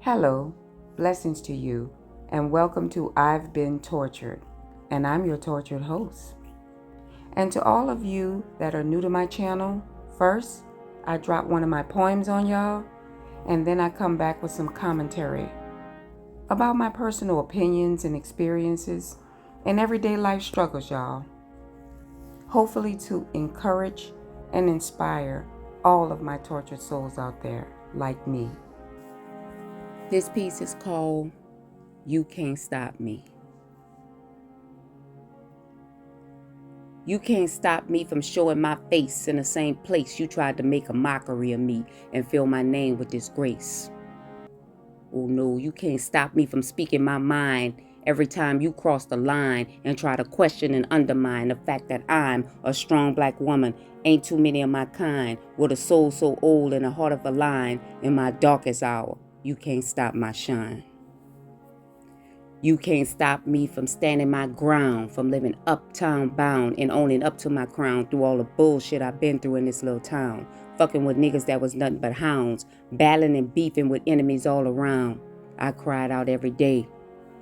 Hello, blessings to you, and welcome to I've Been Tortured, and I'm your tortured host. And to all of you that are new to my channel, first, I drop one of my poems on y'all, and then I come back with some commentary about my personal opinions and experiences and everyday life struggles, y'all. Hopefully to encourage and inspire all of my tortured souls out there like me. This piece is called You Can't Stop Me. You can't stop me from showing my face in the same place you tried to make a mockery of me and fill my name with disgrace. Oh no, you can't stop me from speaking my mind every time you cross the line and try to question and undermine the fact that I'm a strong black woman. Ain't too many of my kind with a soul so old and a heart of a lion in my darkest hour. You can't stop my shine. You can't stop me from standing my ground, from living uptown bound and owning up to my crown through all the bullshit I've been through in this little town. Fucking with niggas that was nothing but hounds, battling and beefing with enemies all around. I cried out every day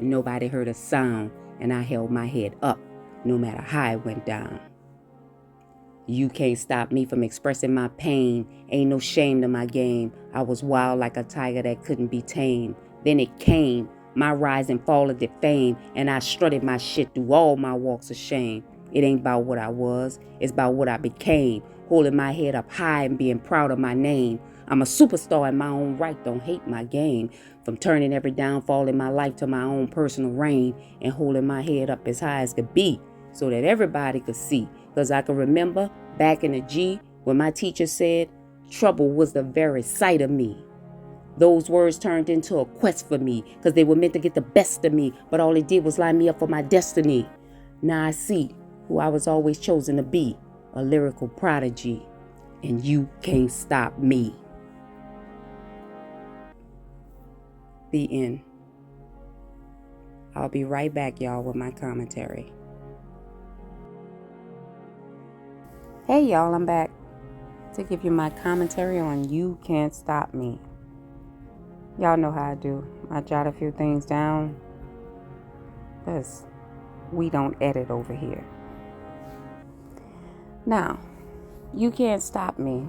and nobody heard a sound, and I held my head up no matter how it went down. You can't stop me from expressing my pain. Ain't no shame to my game. I was wild like a tiger that couldn't be tamed. Then it came, my rise and fall of the fame, and I strutted my shit through all my walks of shame. It ain't about what I was, it's about what I became. Holding my head up high and being proud of my name. I'm a superstar in my own right, don't hate my game. From turning every downfall in my life to my own personal reign and holding my head up as high as could be so that everybody could see. Because I can remember back in the G when my teacher said, trouble was the very sight of me. Those words turned into a quest for me because they were meant to get the best of me, but all it did was line me up for my destiny. Now I see who I was always chosen to be, a lyrical prodigy, and you can't stop me. The end. I'll be right back, y'all, with my commentary. Hey, y'all, I'm back to give you my commentary on You Can't Stop Me. Y'all know how I do. I jot a few things down because we don't edit over here. Now, You Can't Stop Me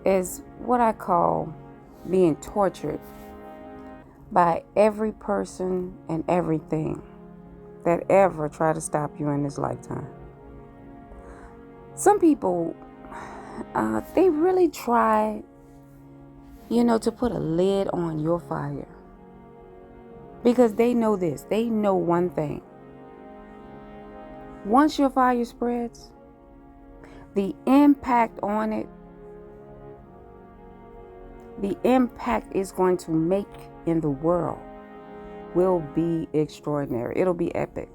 is what I call being tortured by every person and everything that ever try to stop you in this lifetime. Some people, they really try, to put a lid on your fire. Because they know this. They know one thing. Once your fire spreads, the impact on it, the impact it's going to make in the world will be extraordinary. It'll be epic.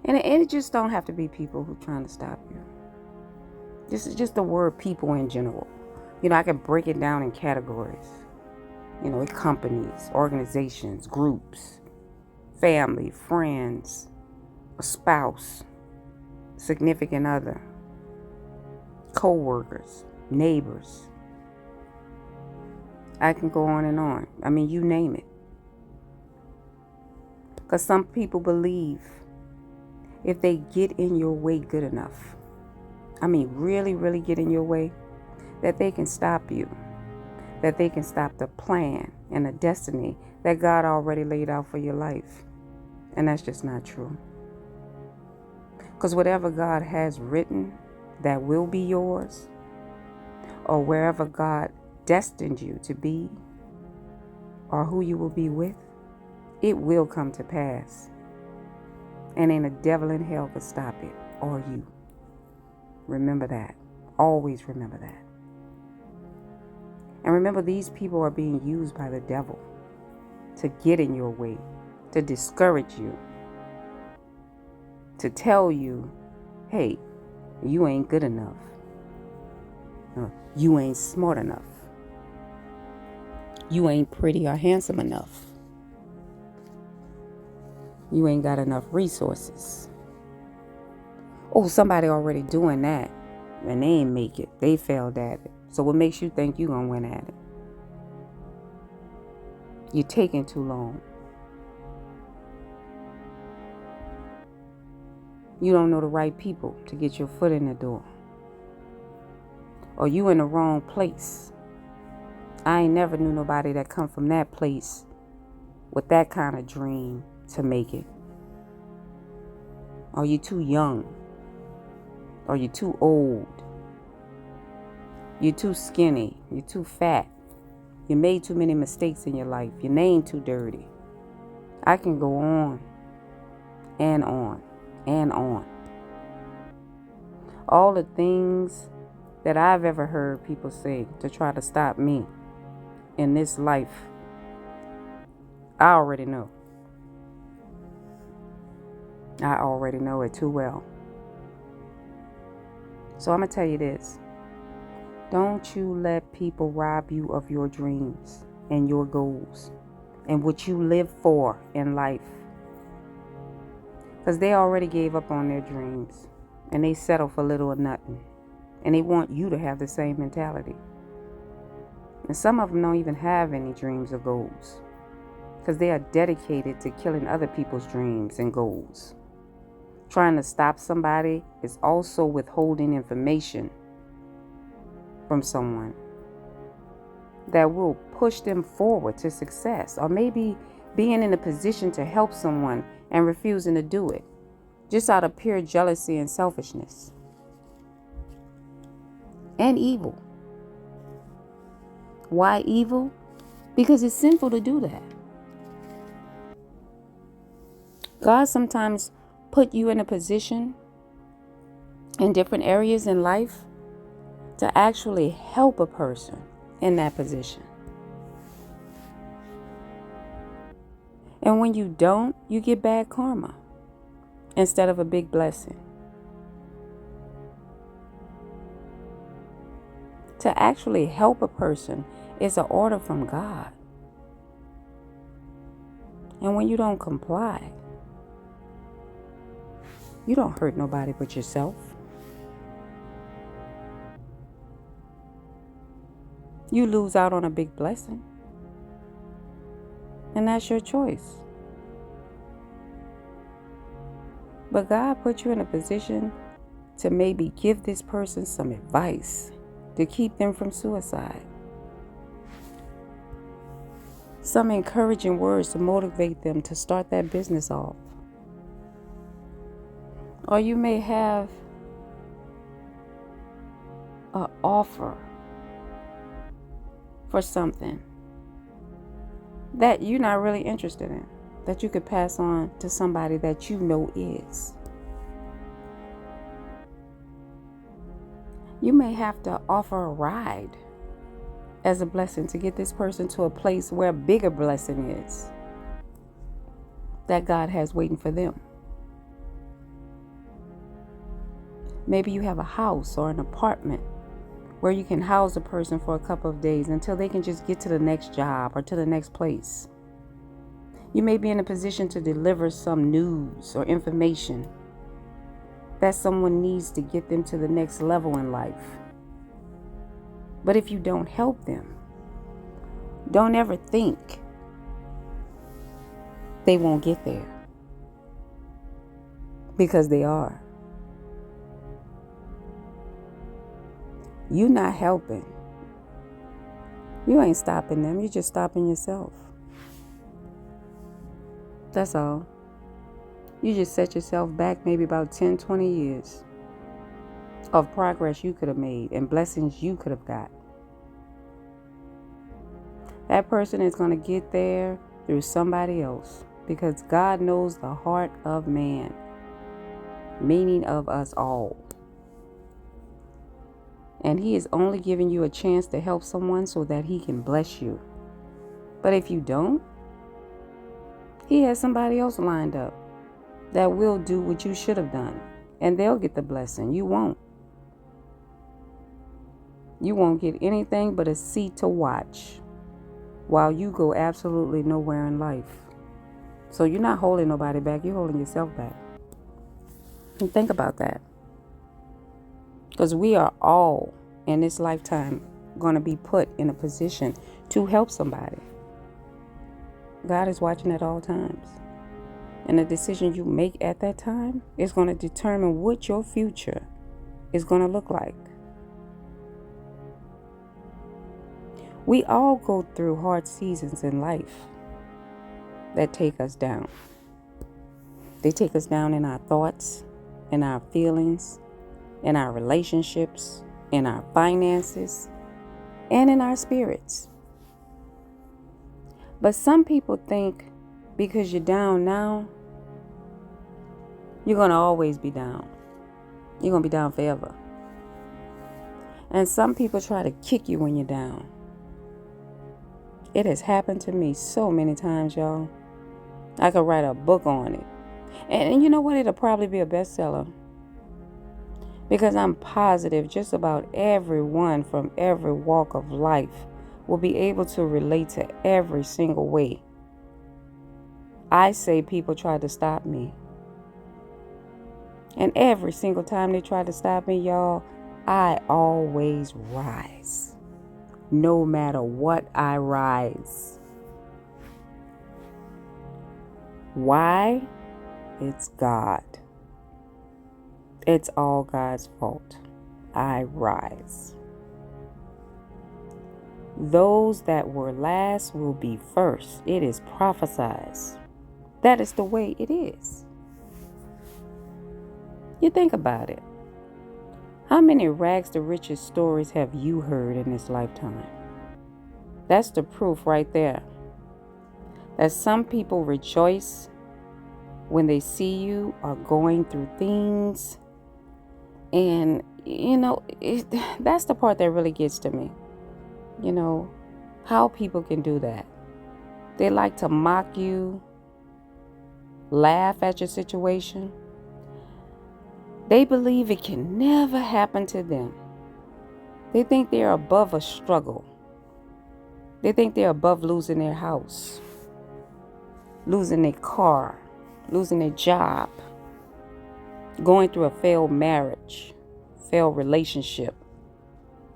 And it just don't have to be people who are trying to stop you. This is just the word people in general. I can break it down in categories. Companies, organizations, groups, family, friends, a spouse, significant other, co-workers, neighbors. I can go on and on. You name it. Because some people believe if they get in your way good enough, really, really get in your way, that they can stop you, that they can stop the plan and the destiny that God already laid out for your life. And that's just not true. Because whatever God has written that will be yours, or wherever God destined you to be, or who you will be with, it will come to pass. And ain't a devil in hell could stop it, or you. Remember that. Always remember that. And remember, these people are being used by the devil to get in your way, to discourage you, to tell you, hey, you ain't good enough. You ain't smart enough. You ain't pretty or handsome enough. You ain't got enough resources. Oh, somebody already doing that and they ain't make it. They failed at it. So what makes you think you gonna win at it? You're taking too long. You don't know the right people to get your foot in the door. Or you in the wrong place. I ain't never knew nobody that come from that place with that kind of dream to make it. Or you too young. Or you too old. You're too skinny. You're too fat. You made too many mistakes in your life. Your name too dirty. I can go on and on and on. All the things that I've ever heard people say to try to stop me in this life, I already know. I already know it too well. So I'm going to tell you this. Don't you let people rob you of your dreams and your goals and what you live for in life. Because they already gave up on their dreams and they settle for little or nothing. And they want you to have the same mentality. And some of them don't even have any dreams or goals because they are dedicated to killing other people's dreams and goals. Trying to stop somebody is also withholding information from someone that will push them forward to success, or maybe being in a position to help someone and refusing to do it just out of pure jealousy and selfishness and evil. Why evil? Because it's sinful to do that. God sometimes put you in a position in different areas in life to actually help a person in that position. And when you don't, you get bad karma instead of a big blessing. To actually help a person is an order from God. And when you don't comply, you don't hurt nobody but yourself. You lose out on a big blessing. And that's your choice. But God put you in a position to maybe give this person some advice to keep them from suicide. Some encouraging words to motivate them to start that business off. Or you may have an offer for something that you're not really interested in, that you could pass on to somebody that you know is. You may have to offer a ride as a blessing to get this person to a place where a bigger blessing is that God has waiting for them. Maybe you have a house or an apartment where you can house a person for a couple of days until they can just get to the next job or to the next place. You may be in a position to deliver some news or information that someone needs to get them to the next level in life. But if you don't help them, don't ever think they won't get there, because they are. You're not helping. You ain't stopping them. You're just stopping yourself. That's all. You just set yourself back maybe about 10, 20 years of progress you could have made and blessings you could have got. That person is going to get there through somebody else, because God knows the heart of man, meaning of us all. And he is only giving you a chance to help someone so that he can bless you. But if you don't, he has somebody else lined up that will do what you should have done. And they'll get the blessing. You won't. You won't get anything but a seat to watch while you go absolutely nowhere in life. So you're not holding nobody back. You're holding yourself back. And think about that. Because we are all in this lifetime going to be put in a position to help somebody. God is watching at all times. And the decision you make at that time is going to determine what your future is going to look like. We all go through hard seasons in life that take us down. They take us down in our thoughts, in our feelings, in our relationships, in our finances, and in our spirits. But some people think because you're down now, you're going to always be down. You're going to be down forever. And some people try to kick you when you're down. It has happened to me so many times, y'all. I could write a book on it. And you know what? It'll probably be a bestseller. Because I'm positive just about everyone from every walk of life will be able to relate to every single way. I say people try to stop me. And every single time they try to stop me, y'all, I always rise. No matter what, I rise. Why? It's God. It's all God's fault. I rise. Those that were last will be first. It is prophesied. That is the way it is. You think about it. How many rags to riches stories have you heard in this lifetime? That's the proof right there. That some people rejoice when they see you are going through things. And, that's the part that really gets to me. How people can do that. They like to mock you, laugh at your situation. They believe it can never happen to them. They think they're above a struggle. They think they're above losing their house, losing their car, losing their job, going through a failed marriage, failed relationship,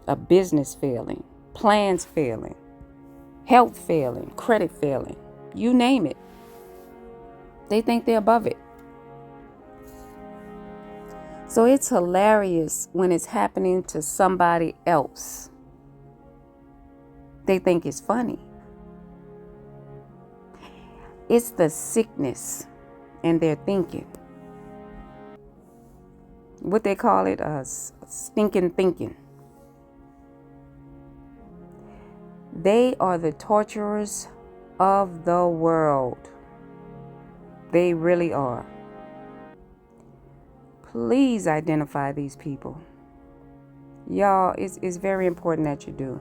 a business failing, plans failing, health failing, credit failing, you name it. They think they're above it. So it's hilarious when it's happening to somebody else. They think it's funny. It's the sickness in their thinking. What they call it, stinking thinking. They are the torturers of the world. They really are. Please identify these people. Y'all, it's very important that you do.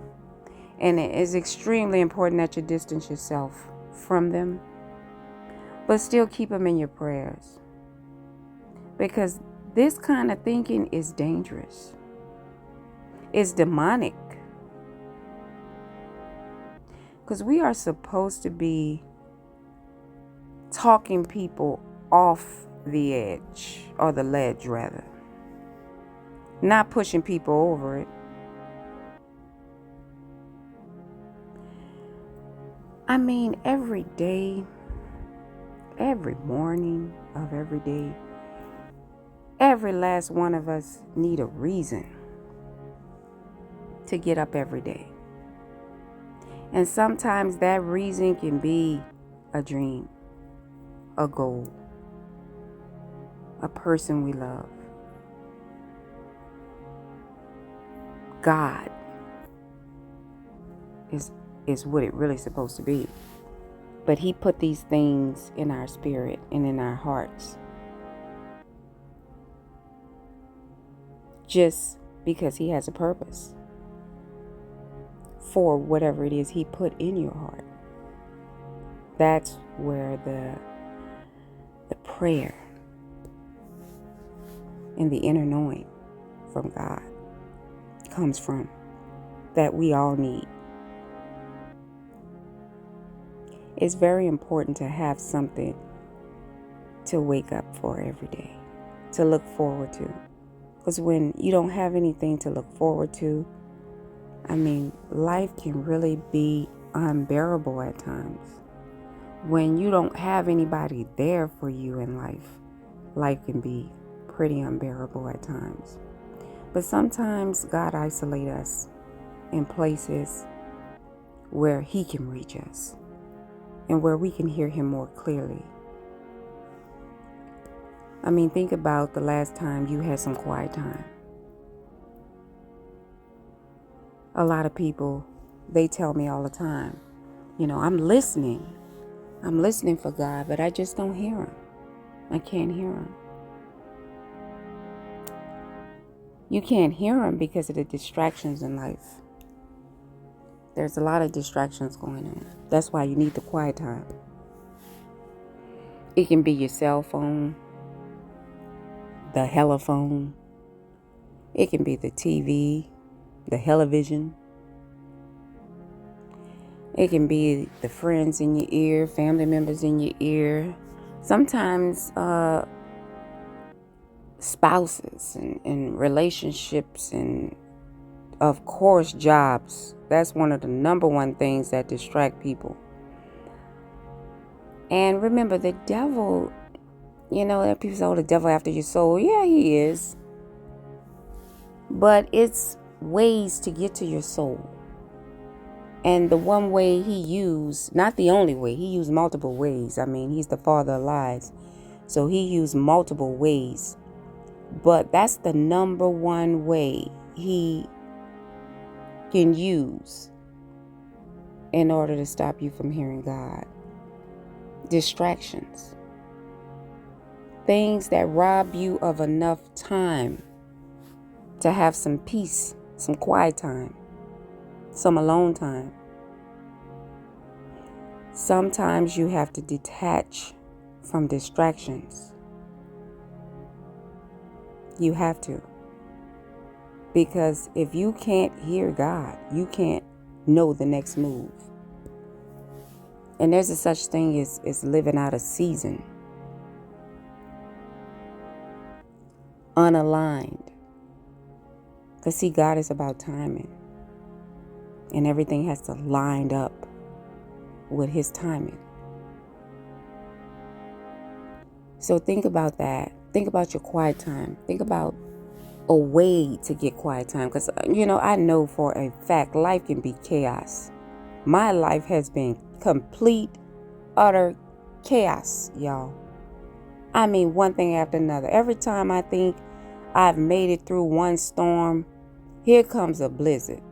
And it is extremely important that you distance yourself from them. But still keep them in your prayers. Because this kind of thinking is dangerous. It's demonic. Because we are supposed to be talking people off the edge, or the ledge rather. Not pushing people over it. I mean, every day, every morning of every day, every last one of us need a reason to get up every day. And sometimes that reason can be a dream, a goal, a person we love. God is what it really supposed to be. But he put these things in our spirit and in our hearts just because he has a purpose for whatever it is he put in your heart. That's where the prayer and the inner knowing from God comes from, that we all need. It's very important to have something to wake up for every day, to look forward to. Because when you don't have anything to look forward to, life can really be unbearable at times. When you don't have anybody there for you in life, life can be pretty unbearable at times. But sometimes God isolates us in places where He can reach us and where we can hear Him more clearly. I mean, think about the last time you had some quiet time. A lot of people, they tell me all the time, I'm listening for God, but I just don't hear Him. I can't hear Him. You can't hear Him because of the distractions in life. There's a lot of distractions going on. That's why you need the quiet time. It can be your cell phone, the heliphone. It can be the TV, the television. It can be the friends in your ear, family members in your ear. Sometimes spouses and relationships and, of course, jobs. That's one of the number one things that distract people. And remember, the devil, that people say, oh, the devil after your soul. Yeah, he is. But it's ways to get to your soul. And the one way he used, not the only way, he used multiple ways. I mean, he's the father of lies. So he used multiple ways. But that's the number one way he can use in order to stop you from hearing God. Distractions. Things that rob you of enough time to have some peace, some quiet time, some alone time. Sometimes you have to detach from distractions. You have to. Because if you can't hear God, you can't know the next move. And there's a such thing as living out a season. Unaligned. Because see, God is about timing. And everything has to line up with His timing. So think about that. Think about your quiet time. Think about a way to get quiet time. Because, I know for a fact life can be chaos. My life has been complete, utter chaos, y'all. I mean, one thing after another. Every time I think I've made it through one storm, here comes a blizzard.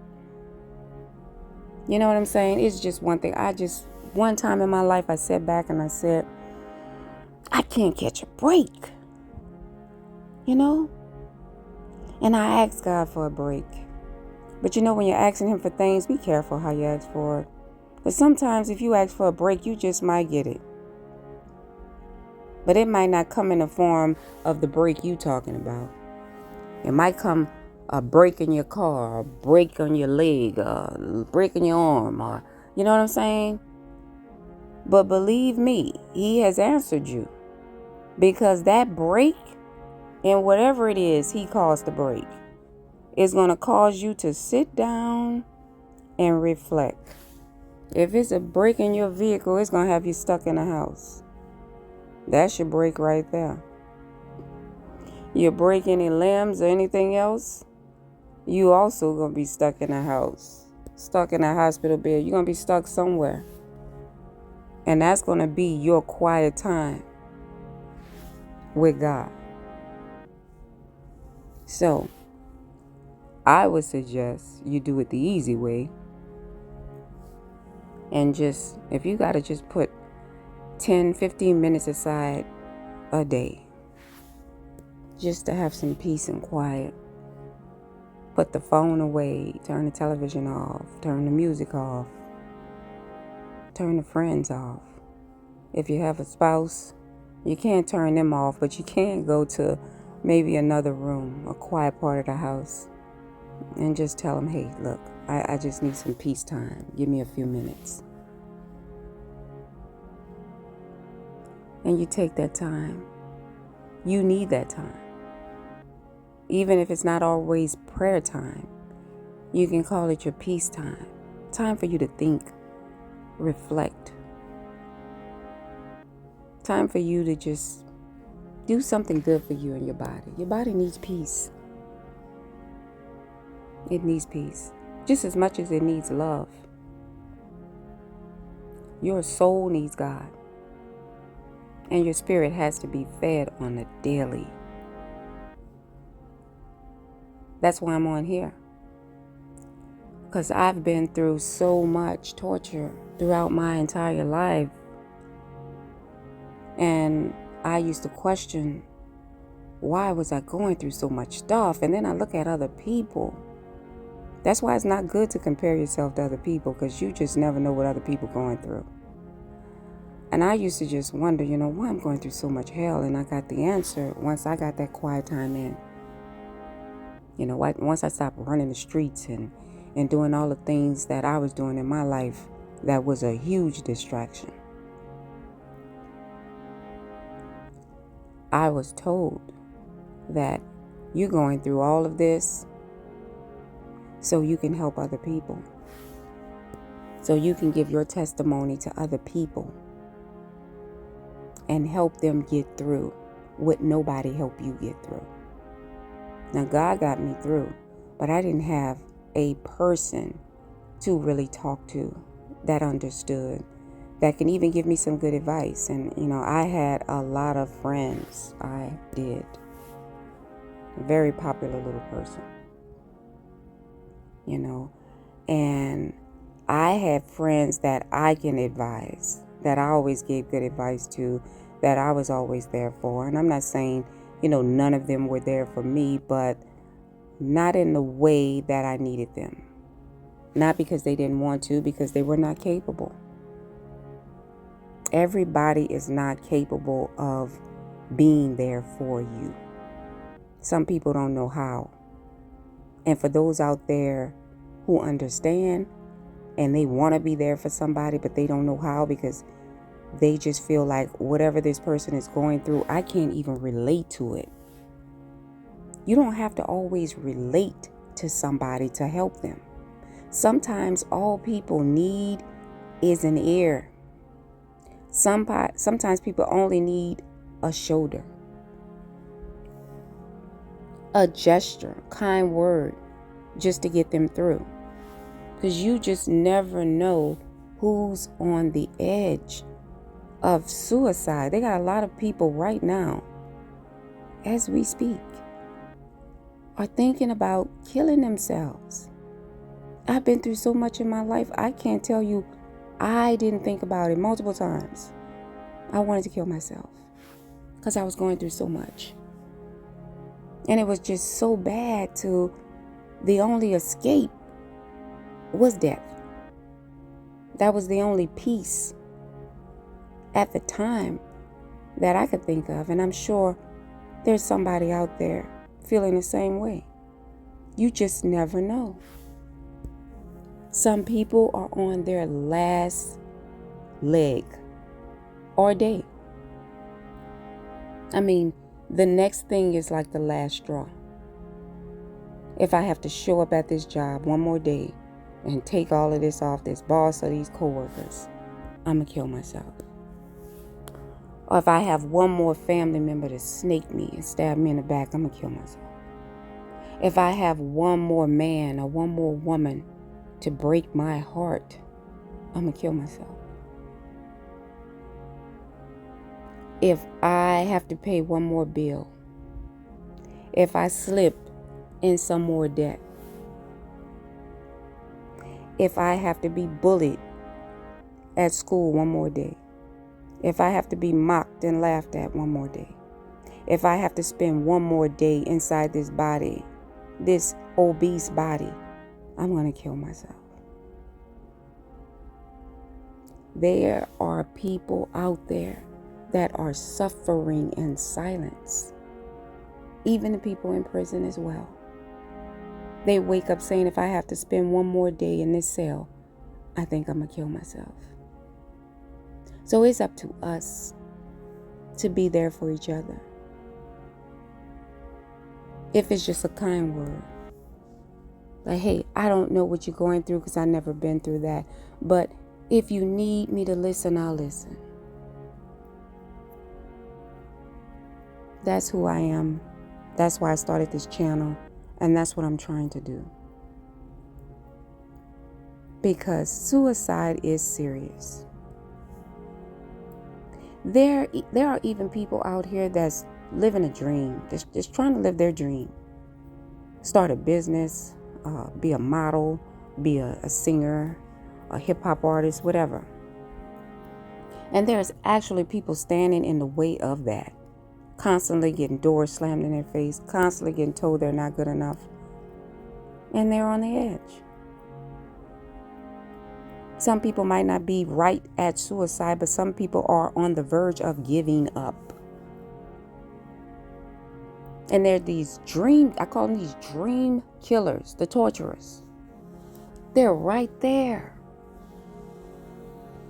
You know what I'm saying? It's just one thing. One time in my life, I sat back and I said, I can't catch a break. And I asked God for a break. But when you're asking Him for things, be careful how you ask for it. But sometimes if you ask for a break, you just might get it. But it might not come in the form of the break you talking about. It might come a break in your car, a break on your leg, a break in your arm, or you know what I'm saying? But believe me, He has answered you. Because that break, and whatever it is He calls the break, is going to cause you to sit down and reflect. If it's a break in your vehicle, it's going to have you stuck in a house. That's your break right there. You break any limbs or anything else, you also going to be stuck in a house, stuck in a hospital bed. You're going to be stuck somewhere. And that's going to be your quiet time with God. So, I would suggest you do it the easy way. And if you got to just put 10, 15 minutes aside a day, just to have some peace and quiet. Put the phone away, turn the television off, turn the music off, turn the friends off. If you have a spouse, you can't turn them off, but you can go to maybe another room, a quiet part of the house, and just tell them, hey, look, I just need some peace time. Give me a few minutes. And you take that time. You need that time. Even if it's not always prayer time, you can call it your peace time. Time for you to think, reflect, time for you to just do something good for you and your body. Your body needs peace. It needs peace. Just as much as it needs love. Your soul needs God. And your spirit has to be fed on a daily. That's why I'm on here. Because I've been through so much torture throughout my entire life. And I used to question, why was I going through so much stuff? And then I look at other people. That's why it's not good to compare yourself to other people, because you just never know what other people are going through. And I used to just wonder, why I'm going through so much hell. And I got the answer once I got that quiet time in. Once I stopped running the streets and doing all the things that I was doing in my life, that was a huge distraction. I was told that you're going through all of this so you can help other people. So you can give your testimony to other people and help them get through what nobody helped you get through. Now, God got me through, but I didn't have a person to really talk to that understood, that can even give me some good advice. And, I had a lot of friends. I did. A very popular little person. And I had friends that I can advise, that I always gave good advice to, that I was always there for. And I'm not saying, none of them were there for me, but not in the way that I needed them. Not because they didn't want to, because they were not capable. Everybody is not capable of being there for you. Some people don't know how. And for those out there who understand and they want to be there for somebody, but they don't know how, because they just feel like whatever this person is going through, I can't even relate to it. You don't have to always relate to somebody to help them. Sometimes all people need is an ear. Sometimes people only need a shoulder, a gesture, kind word, just to get them through. Because you just never know who's on the edge of suicide. They got a lot of people right now, as we speak, are thinking about killing themselves. I've been through so much in my life, I can't tell you, I didn't think about it multiple times. I wanted to kill myself because I was going through so much. And it was just so bad to the only escape was death. That was the only peace at the time that I could think of. And I'm sure there's somebody out there feeling the same way. You just never know. Some people are on their last leg or day. I mean, the next thing is like the last straw. If I have to show up at this job one more day and take all of this off this boss or these coworkers, I'm going to kill myself. Or if I have one more family member to snake me and stab me in the back, I'm going to kill myself. If I have one more man or one more woman to break my heart, I'm going to kill myself. If I have to pay one more bill, if I slip in some more debt, if I have to be bullied at school one more day, if I have to be mocked and laughed at one more day, if I have to spend one more day inside this body, this obese body, I'm going to kill myself. There are people out there that are suffering in silence. Even the people in prison as well. They wake up saying, if I have to spend one more day in this cell, I think I'm going to kill myself. So it's up to us to be there for each other. If it's just a kind word. Like, hey, I don't know what you're going through because I've never been through that. But if you need me to listen, I'll listen. That's who I am. That's why I started this channel. And that's what I'm trying to do. Because suicide is serious. There are even people out here that's living a dream. Just trying to live their dream. Start a business, be a model, be a singer, a hip-hop artist, whatever. And there's actually people standing in the way of that. Constantly getting doors slammed in their face, constantly getting told they're not good enough. And they're on the edge. Some people might not be right at suicide, but some people are on the verge of giving up. And they're I call them these dream killers, the torturous. They're right there.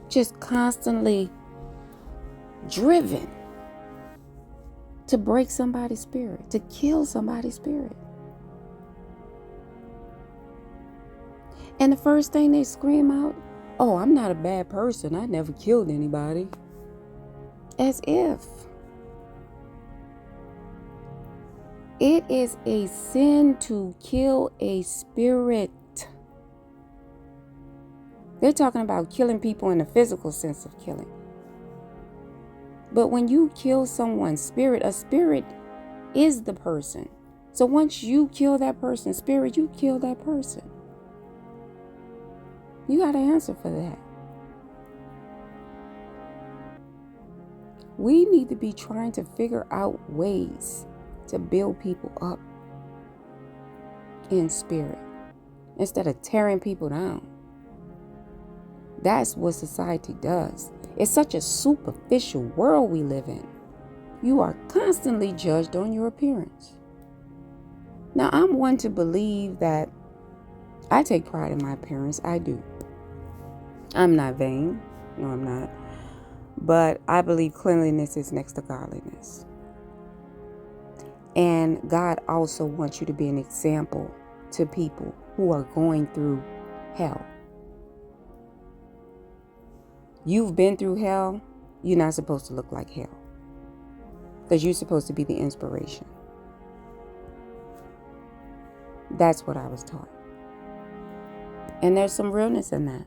Just constantly driven to break somebody's spirit, to kill somebody's spirit. And the first thing they scream out, oh, I'm not a bad person. I never killed anybody. As if. It is a sin to kill a spirit. They're talking about killing people in the physical sense of killing. But when you kill someone's spirit, a spirit is the person. So once you kill that person's spirit, you kill that person. You got to answer for that. We need to be trying to figure out ways to build people up in spirit instead of tearing people down. That's what society does. It's such a superficial world we live in. You are constantly judged on your appearance. Now, I'm one to believe that I take pride in my appearance. I do. I'm not vain. No, I'm not. But I believe cleanliness is next to godliness. And God also wants you to be an example to people who are going through hell. You've been through hell. You're not supposed to look like hell. Because you're supposed to be the inspiration. That's what I was taught. And there's some realness in that.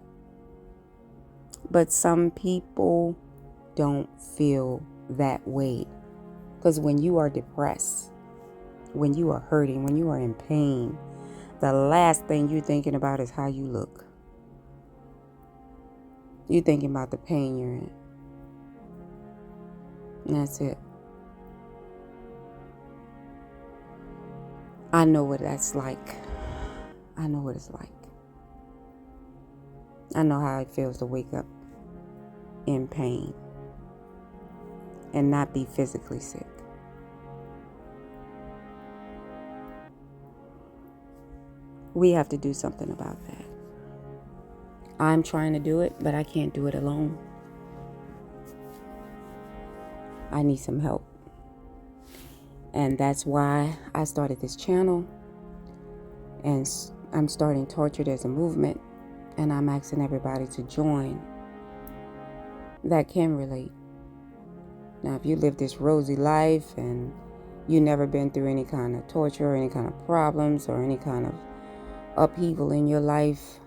But some people don't feel that way. Because when you are depressed, when you are hurting, when you are in pain, the last thing you're thinking about is how you look. You're thinking about the pain you're in. And that's it. I know what that's like. I know what it's like. I know how it feels to wake up in pain and not be physically sick. We have to do something about that. I'm trying to do it, but I can't do it alone. I need some help. And that's why I started this channel. And I'm starting Tortured as a movement. And I'm asking everybody to join that can relate. Now, if you live this rosy life and you never been through any kind of torture or any kind of problems or any kind of upheaval in your life,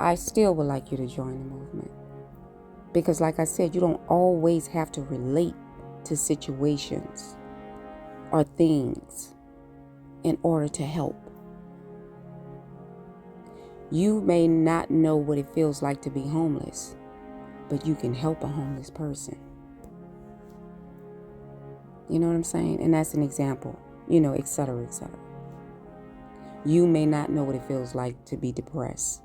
I still would like you to join the movement. Because like I said, you don't always have to relate to situations or things in order to help. You may not know what it feels like to be homeless, but you can help a homeless person. You know what I'm saying? And that's an example, et cetera, et cetera. You may not know what it feels like to be depressed,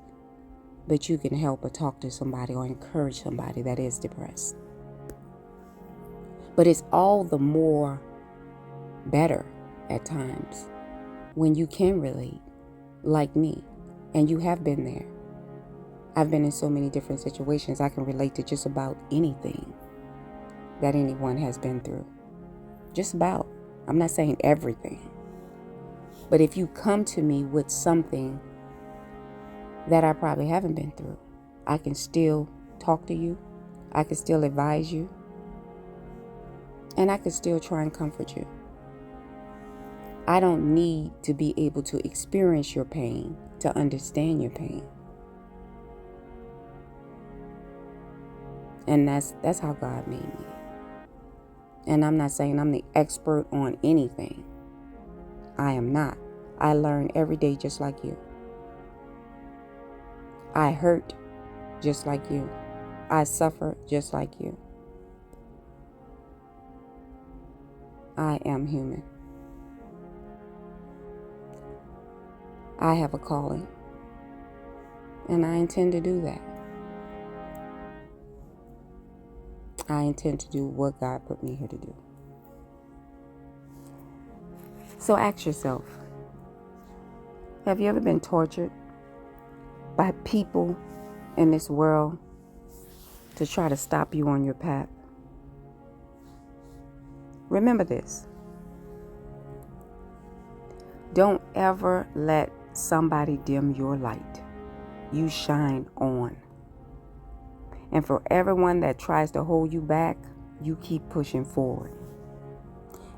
but you can help or talk to somebody or encourage somebody that is depressed. But it's all the more better at times when you can relate, like me, and you have been there. I've been in so many different situations. I can relate to just about anything that anyone has been through. Just about. I'm not saying everything. But if you come to me with something that I probably haven't been through, I can still talk to you. I can still advise you. And I can still try and comfort you. I don't need to be able to experience your pain to understand your pain. And that's how God made me. And I'm not saying I'm the expert on anything. I am not. I learn every day just like you. I hurt just like you. I suffer just like you. I am human. I have a calling. And I intend to do that. I intend to do what God put me here to do. So ask yourself, have you ever been tortured by people in this world to try to stop you on your path? Remember this. Don't ever let somebody dim your light. You shine on. And for everyone that tries to hold you back, you keep pushing forward.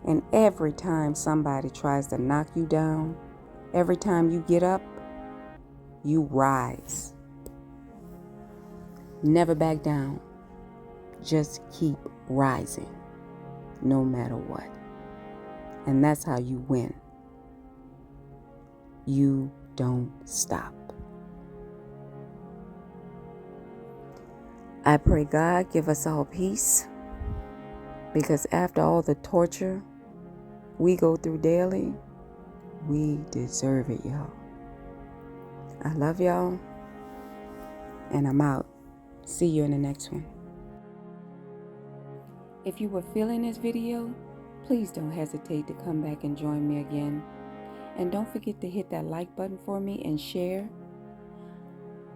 And every time somebody tries to knock you down, every time you get up, you rise. Never back down. Just keep rising, no matter what. And that's how you win. You don't stop. I pray God give us all peace, because after all the torture we go through daily, we deserve it, y'all. I love y'all, and I'm out. See you in the next one. If you were feeling this video, please don't hesitate to come back and join me again. And don't forget to hit that like button for me and share,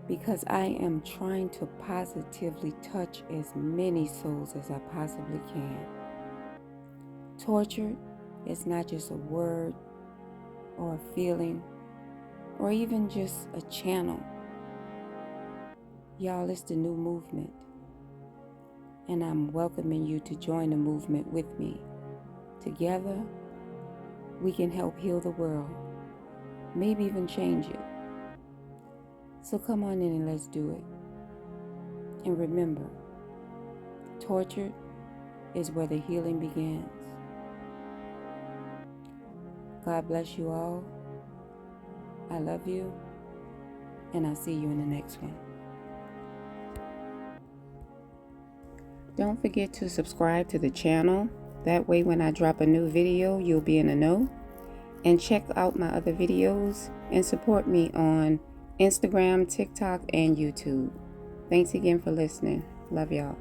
because I am trying to positively touch as many souls as I possibly can. Tortured is not just a word or a feeling or even just a channel. Y'all, it's the new movement. And I'm welcoming you to join the movement with me. Together, we can help heal the world, maybe even change it. So come on in and let's do it. And remember, tortured is where the healing begins. God bless you all. I love you. And I'll see you in the next one. Don't forget to subscribe to the channel. That way when I drop a new video, you'll be in the know. And check out my other videos and support me on Instagram, TikTok, and YouTube. Thanks again for listening. Love y'all.